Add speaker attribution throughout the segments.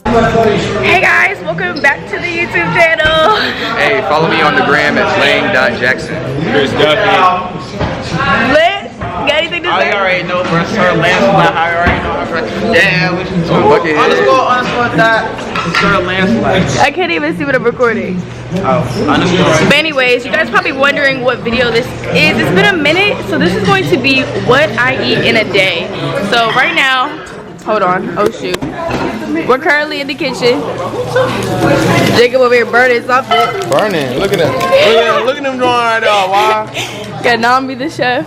Speaker 1: Hey guys, welcome back to the YouTube channel.
Speaker 2: Hey, follow me on the gram at lane.jackson.
Speaker 3: Chris Duffy.
Speaker 1: Lit? Got anything to say?
Speaker 3: I already know, bro. Sir Landslide. I already know. Damn.
Speaker 2: Buckethead.
Speaker 3: Underscore that. Sir Landslide.
Speaker 1: I can't even see what I'm recording.
Speaker 3: Oh, underscore.
Speaker 1: But anyways, you guys probably wondering what video this is. It's been a minute, so this is going to be what I eat in a day. So right now, hold on. Oh shoot. We're currently in the kitchen. Jacob over here burning something.
Speaker 2: Burning. Look at that. Look at them drawing right there. Why?
Speaker 1: Got Nami the chef.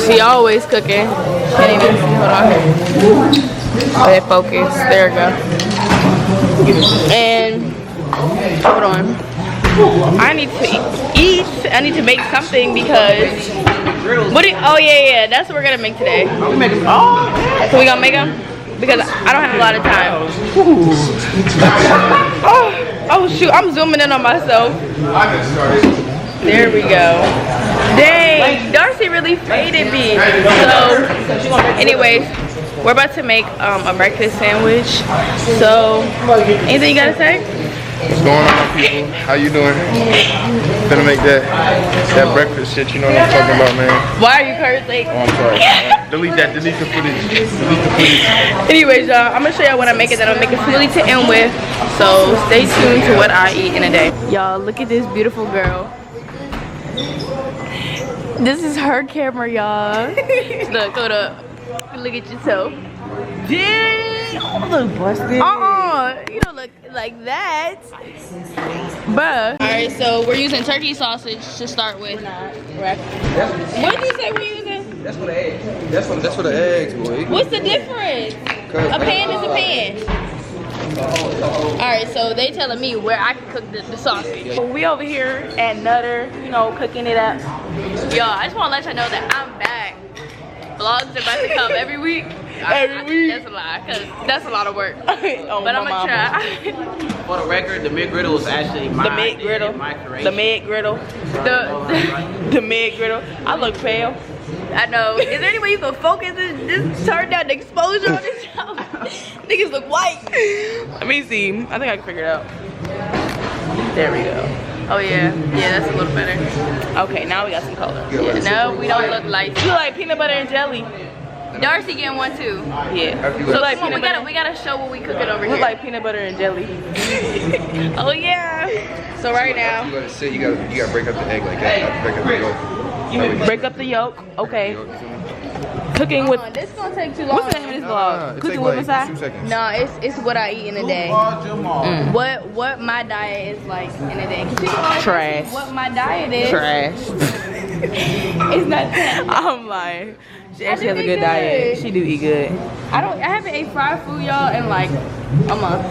Speaker 1: She always cooking. Can't even see. Hold on. Let it focus. There we go. And hold on. I need to eat. I need to make something because. Oh yeah. That's what we're gonna make today. So we gonna make them because I don't have a lot of time. Oh shoot! I'm zooming in on myself. There we go. Dang, Darcy really faded me. So, anyways, we're about to make a breakfast sandwich. So, anything you gotta say?
Speaker 2: What's going on, people? How you doing? Finna make that breakfast shit. You know what I'm talking about, man.
Speaker 1: Why are you cursing?
Speaker 2: Oh, I'm sorry. Delete that. Delete the footage. Delete the footage.
Speaker 1: Anyways, y'all, I'm gonna show y'all when I make it. Then I'll make a smoothie to end with. So, stay tuned to what I eat in a day. Y'all, look at this beautiful girl. This is her camera, y'all. Look, hold up. Look at yourself. Dang! You look busted. You don't look like that. Bruh. Alright, so we're using turkey sausage to start with. What did you say we're using?
Speaker 2: That's for the eggs. That's for the eggs, boy.
Speaker 1: What's the difference? A pan is a pan. Alright, so they telling me where I can cook the sausage. We over here at Nutter, you know, cooking it up. Y'all, I just want to let y'all know that I'm back. Vlogs are about to come every week. Every week? That's a lie, because that's a lot of work. But I'm going to try.
Speaker 3: For the record, the mid-griddle is actually my
Speaker 1: mid-griddle. The mid-griddle. The mid-griddle. I look pale. I know. Is there any way you can focus this turn down the exposure on this show? Niggas look white. Let me see. I think I can figure it out. There we go. Oh yeah. Yeah, that's a little better. Okay, now we got some color. Yeah, no, we don't look like. You look like peanut butter and jelly. Darcy getting one too. Yeah. So like we gotta show what we cooking over here. Look like peanut butter and jelly. Oh yeah. So right now.
Speaker 2: You gotta sit. You gotta break up the egg like that. Break up the yolk.
Speaker 1: You break up the yolk. Okay. Cooking with. This gonna take too long. What's the name of this vlog? Cooking with Masai?
Speaker 2: 2 seconds.
Speaker 1: No, it's what I eat in a day. What my diet is like in a day.
Speaker 4: Trash.
Speaker 1: What my diet is.
Speaker 4: Trash.
Speaker 1: It's not that.
Speaker 4: I'm lying. She actually has a good diet. She do eat good.
Speaker 1: I haven't ate fried food, y'all, in like a month,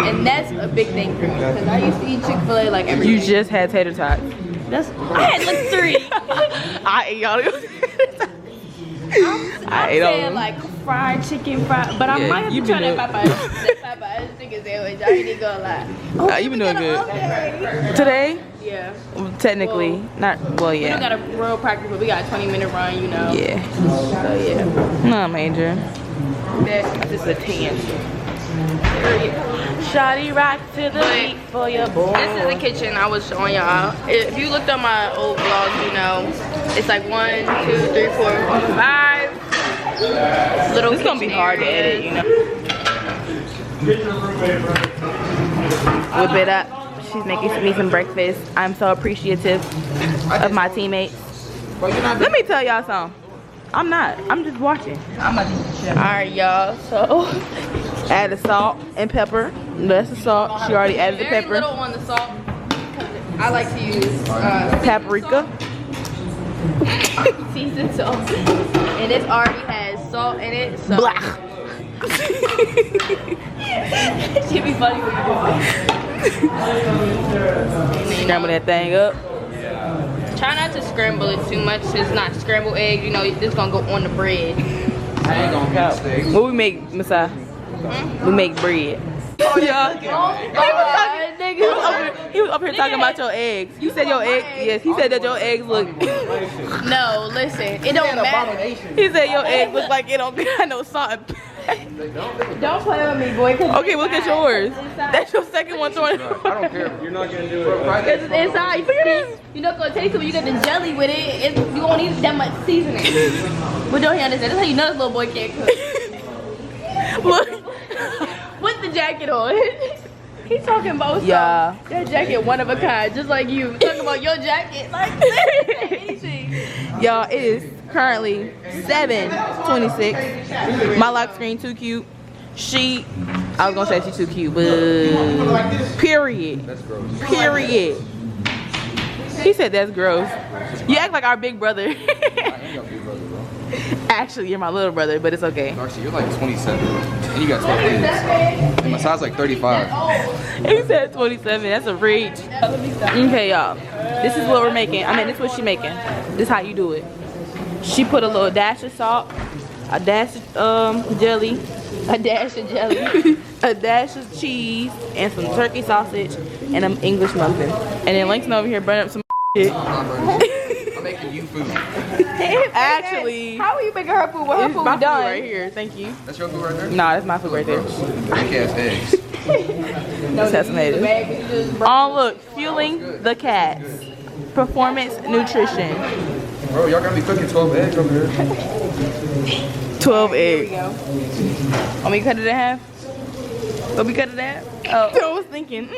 Speaker 1: and that's a big thing for me because I used to eat Chick-fil-A like every day.
Speaker 4: You just had tater tots.
Speaker 1: I had like 3.
Speaker 4: I ate y'all.
Speaker 1: I ate saying like fried chicken, but I might have to try that Popeyes chicken sandwich. I ain't gonna lie.
Speaker 4: You been doing good. Today?
Speaker 1: Yeah.
Speaker 4: Well, technically, not well. Yeah.
Speaker 1: We don't got a real practice, but we got a 20-minute run. You know.
Speaker 4: Yeah.
Speaker 1: So yeah.
Speaker 4: No major.
Speaker 1: That's just a 10.
Speaker 4: Shawty rock to the beat for your boy.
Speaker 1: This is the kitchen I was showing y'all. If you looked on my old vlogs, you know, it's like 1, 2, 3, 4, 5 little.
Speaker 4: It's gonna be hard to edit, you know. Whip it up. She's making me some breakfast. I'm so appreciative of my teammates. Let me tell y'all something. I'm not. I'm just watching.
Speaker 1: Alright, y'all. So
Speaker 4: add the salt and pepper. That's the salt. She already added the pepper.
Speaker 1: Very little on the salt. I like to use
Speaker 4: paprika.
Speaker 1: Seasoned salt. And this already has salt in it. So
Speaker 4: Blah.
Speaker 1: It should be funny when you do it.
Speaker 4: Scramble that thing up.
Speaker 1: Try not to scramble it too much. It's not scrambled egg. You know, this gonna go on the bread.
Speaker 3: I ain't gonna count.
Speaker 4: What we make, Masai? We make bread. Oh, yeah. He was up here talking about your eggs. You said your eggs. Yes, he said that your eggs look.
Speaker 1: No, listen, it don't matter.
Speaker 4: He said your eggs look like it don't got no salt and
Speaker 1: Don't play with me, boy.
Speaker 4: Okay, look at yours. That's your second one throwing.
Speaker 2: I don't care. You're not gonna do it.
Speaker 1: Because it's inside. You're not gonna taste it when you get the jelly with it. You won't need that much seasoning. But don't he understand? That's how you know this little boy can't cook.
Speaker 4: Look.
Speaker 1: With the jacket on. He's talking about
Speaker 4: Yeah.
Speaker 1: that jacket one of a kind, just like you. Talking about your jacket, like anything.
Speaker 4: Y'all, it is currently 7:26. My lock screen too cute. I was gonna say she's too cute, but period.
Speaker 2: That's gross.
Speaker 4: Period. He said that's gross. You act like our big brother.
Speaker 2: I ain't your big brother, bro.
Speaker 4: Actually, you're my little brother, but it's okay.
Speaker 2: Darcy, you're like 27, and you got 12 kids. And my size like 35.
Speaker 4: He said 27. That's a reach. Okay, y'all. This is what we're making. I mean, this is what she making. This is how you do it. She put a little dash of salt, a dash of jelly,
Speaker 1: A dash of jelly.
Speaker 4: a dash of cheese, and some turkey sausage, and an English muffin. And then Langston over here burning up some shit.
Speaker 2: I'm making you food.
Speaker 4: Actually,
Speaker 1: How are you making her food with her
Speaker 4: it's
Speaker 1: food
Speaker 4: my food
Speaker 1: done?
Speaker 4: right here. Thank you.
Speaker 2: That's your food right there?
Speaker 4: Nah, that's my food right there.
Speaker 2: Big ass eggs.
Speaker 4: Assassinated. Oh, look, fueling the cats. Performance nutrition.
Speaker 2: Bro, y'all got me cooking 12 eggs over here.
Speaker 4: 12 eggs.
Speaker 1: Want me to cut it in half? Want me to cut it in half? Oh.
Speaker 4: I was thinking,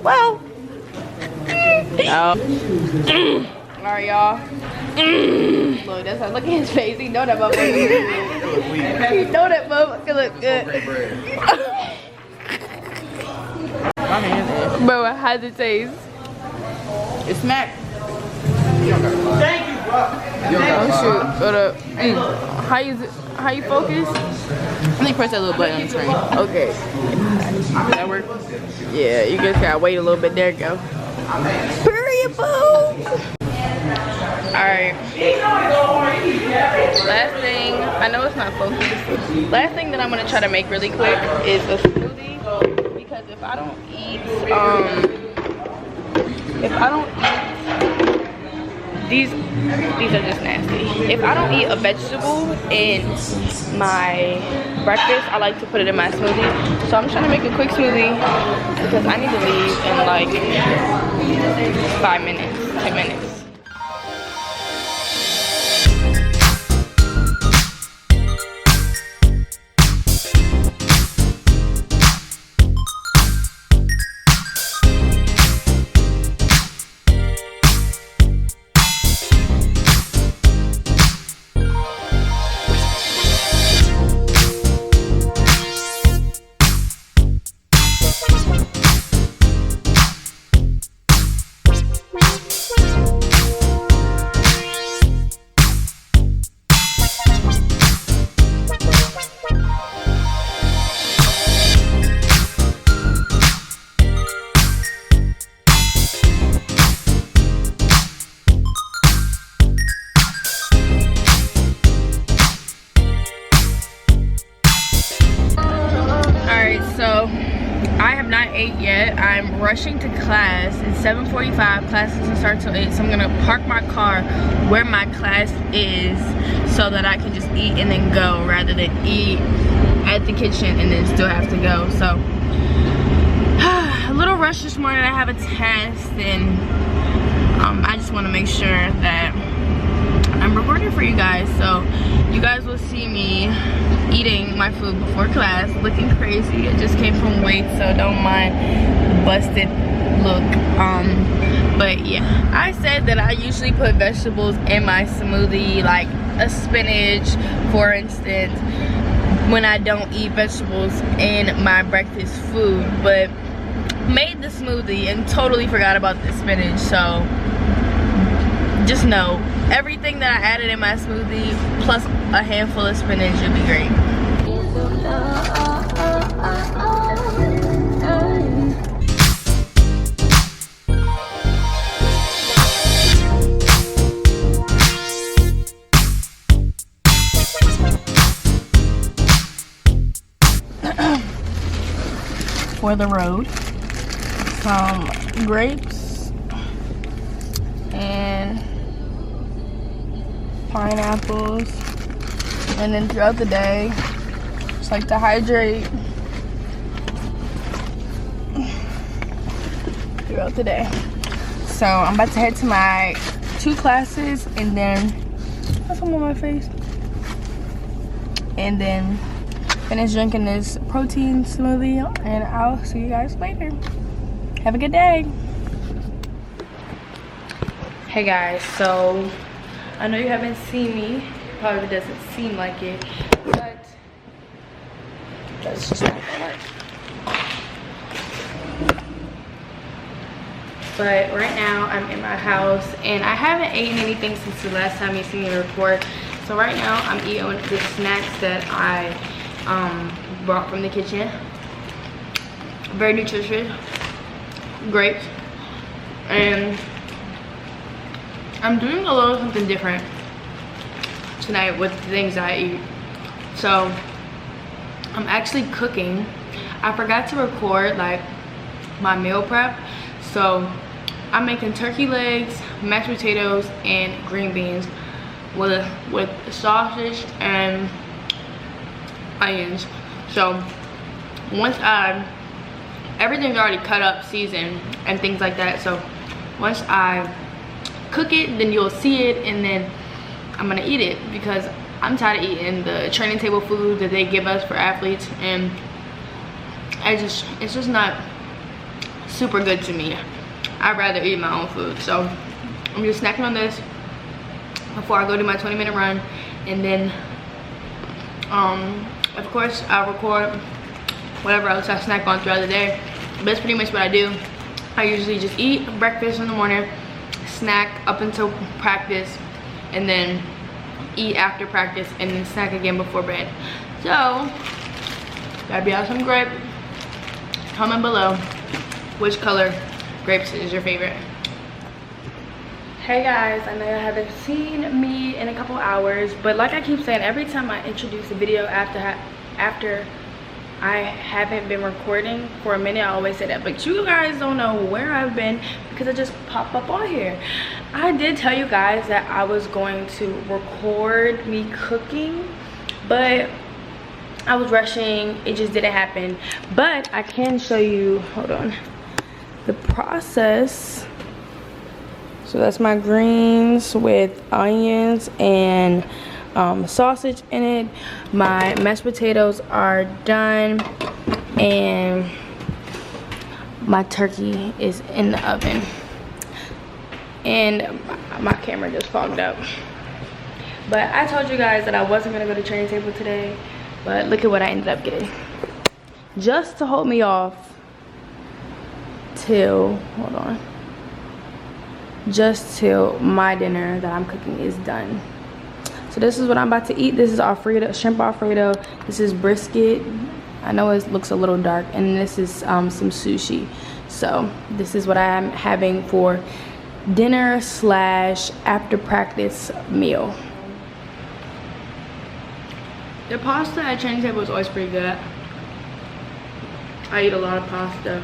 Speaker 4: well. Oh.
Speaker 1: Alright, y'all. Look, that's how look at his face. He know that motherfucker. He know that motherfucker look good.
Speaker 4: My hands in.
Speaker 1: Bro, how's it taste?
Speaker 4: It's smack.
Speaker 2: Thank you, bro.
Speaker 1: Oh shoot, hold up.
Speaker 4: How you focus? Let me press that little button on the screen.
Speaker 1: Okay.
Speaker 4: Does that work?
Speaker 1: Yeah, you just gotta wait a little bit. There you go. Period, boo. Alright. Last thing, I know it's not focused. Last thing that I'm gonna try to make really quick is a smoothie. Because if I don't eat, these are just nasty. If I don't eat a vegetable in my breakfast, I like to put it in my smoothie. So I'm trying to make a quick smoothie because I need to leave in like 5 minutes, 10 minutes. I'm rushing to class. It's 7:45. Class doesn't start till 8, so I'm gonna park my car where my class is so that I can just eat and then go rather than eat at the kitchen and then still have to go. So a little rush this morning. I have a test and I just want to make sure that I'm recording for you guys, so you guys will see me eating my food before class, looking crazy. I just came from weight, so don't mind the busted look. But yeah, I said that I usually put vegetables in my smoothie, like a spinach, for instance, when I don't eat vegetables in my breakfast food, but made the smoothie and totally forgot about the spinach. So just know, everything that I added in my smoothie plus a handful of spinach should be great. For the road, some grapes and pineapples, and then throughout the day just like to hydrate throughout the day. So I'm about to head to my 2 classes and then put some on my face. And then finish drinking this protein smoothie and I'll see you guys later. Have a good day. Hey guys, so I know you haven't seen me. Probably doesn't seem like it, but that's just not gonna work. But right now I'm in my house and I haven't eaten anything since the last time you seen me record. So right now I'm eating the snacks that I brought from the kitchen. Very nutritious, grapes, and I'm doing a little something different tonight with the things I eat. So I'm actually cooking. I forgot to record like my meal prep, so I'm making turkey legs, mashed potatoes, and green beans with sausage and onions. So once everything's already cut up, seasoned, and things like that. So once I cook it, then you'll see it, and then I'm gonna eat it because I'm tired of eating the training table food that they give us for athletes, and it's just not super good to me. I'd rather eat my own food. So I'm just snacking on this before I go do my 20-minute run, and then of course I'll record whatever else I snack on throughout the day. But that's pretty much what I do. I usually just eat breakfast in the morning, snack up until practice, and then eat after practice, and then snack again before bed. So gotta be out some grape. Comment below which color grapes is your favorite. Hey guys, I know you haven't seen me in a couple hours, but like I keep saying, every time I introduce a video after I haven't been recording for a minute, I always say that, but you guys don't know where I've been because I just pop up on here. I did tell you guys that I was going to record me cooking, but I was rushing. It just didn't happen. But I can show you, hold on, the process. So that's my greens with onions and sausage in it. My mashed potatoes are done, and my turkey is in the oven. And my camera just fogged up. But I told you guys that I wasn't gonna go to training table today, but look at what I ended up getting. Just to hold me off till, hold on, just till my dinner that I'm cooking is done. So this is what I'm about to eat. This is Alfredo, shrimp Alfredo. This is brisket. I know it looks a little dark, and this is some sushi. So this is what I am having for dinner slash after practice meal. The pasta at training table is always pretty good. I eat a lot of pasta.